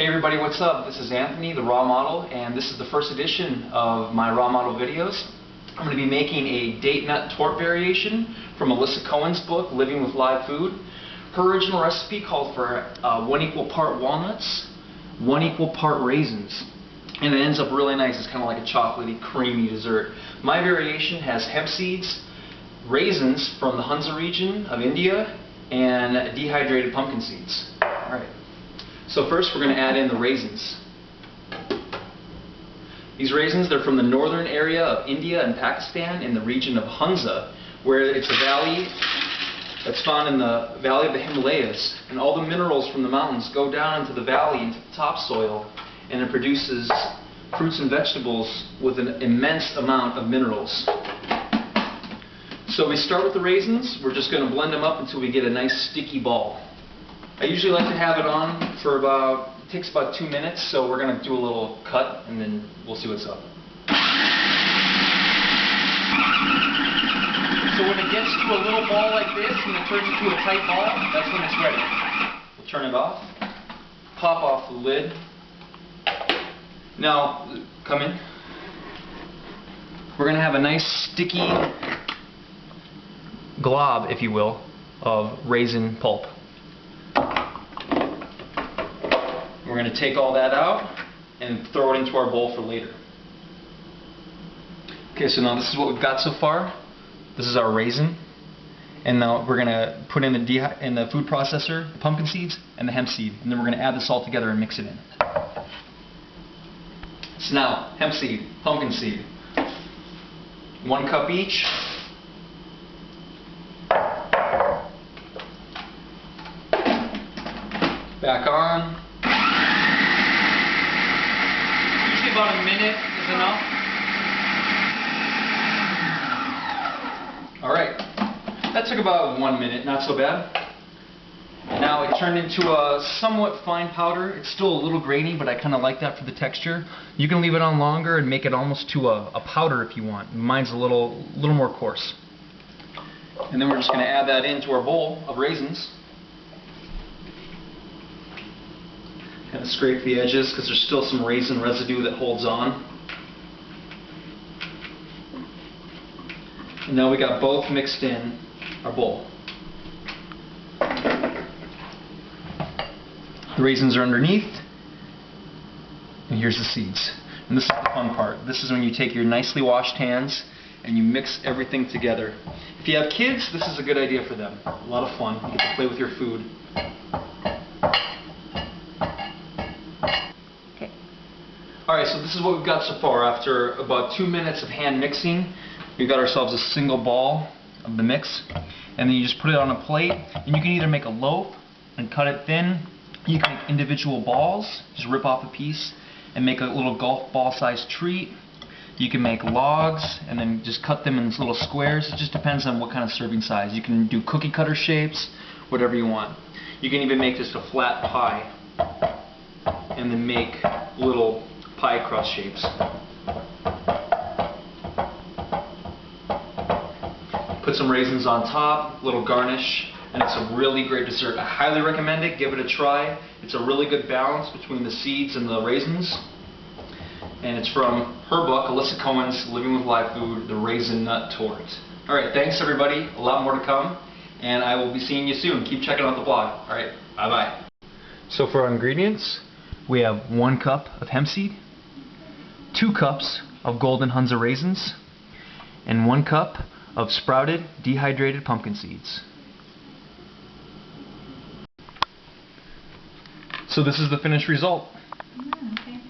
Hey everybody, what's up? This is Anthony, the Rawmodel, and this is the first edition of my Rawmodel videos. I'm going to be making a date nut torte variation from Alissa Cohen's book, Living with Live Food. Her original recipe called for 1 equal part walnuts, 1 equal part raisins, and it ends up really nice. It's kind of like a chocolatey, creamy dessert. My variation has hemp seeds, raisins from the Hunza region of India, and dehydrated pumpkin seeds. Alright, so first we're going to add in the raisins. These raisins, they're from the northern area of India and Pakistan in the region of Hunza, where it's a valley that's found in the valley of the Himalayas, and all the minerals from the mountains go down into the valley, into the topsoil, and it produces fruits and vegetables with an immense amount of minerals. So we start with the raisins. We're just going to blend them up until we get a nice sticky ball. I usually like to have it on for it takes about 2 minutes, so we're going to do a little cut and then we'll see what's up. So when it gets to a little ball like this and it turns into a tight ball, that's when it's ready. We'll turn it off, pop off the lid. Now, come in. We're going to have a nice sticky glob, if you will, of raisin pulp. We're going to take all that out and throw it into our bowl for later. Okay, so now this is what we've got so far. This is our raisin, and now we're going to put in the food processor the pumpkin seeds and the hemp seed, and then we're going to add this all together and mix it in. So now, hemp seed, pumpkin seed, 1 cup each. Back on. Usually about a minute is enough. Alright, that took about 1 minute, not so bad. Now it turned into a somewhat fine powder. It's still a little grainy, but I kind of like that for the texture. You can leave it on longer and make it almost to a powder if you want. Mine's a little more coarse. And then we're just going to add that into our bowl of raisins. Kind of scrape the edges because there's still some raisin residue that holds on. And now we got both mixed in our bowl. The raisins are underneath, and here's the seeds. And this is the fun part. This is when you take your nicely washed hands and you mix everything together. If you have kids, this is a good idea for them. A lot of fun. You get to play with your food. Okay. Alright, so this is what we've got so far. After about 2 minutes of hand mixing, we've got ourselves a single ball of the mix. And then you just put it on a plate, and you can either make a loaf and cut it thin. You can make individual balls, just rip off a piece and make a little golf ball sized treat. You can make logs and then just cut them in little squares. It just depends on what kind of serving size. You can do cookie cutter shapes, whatever you want. You can even make just a flat pie and then make little pie crust shapes. Put some raisins on top, little garnish. And it's a really great dessert. I highly recommend it. Give it a try. It's a really good balance between the seeds and the raisins. And it's from her book, Alissa Cohen's Living with Live Food, the Raisin Nut Torte. Alright, thanks everybody. A lot more to come. And I will be seeing you soon. Keep checking out the blog. Alright, bye-bye. So for our ingredients, we have 1 cup of hemp seed, 2 cups of golden Hunza raisins, and 1 cup of sprouted dehydrated pumpkin seeds. So this is the finished result. Yeah, okay.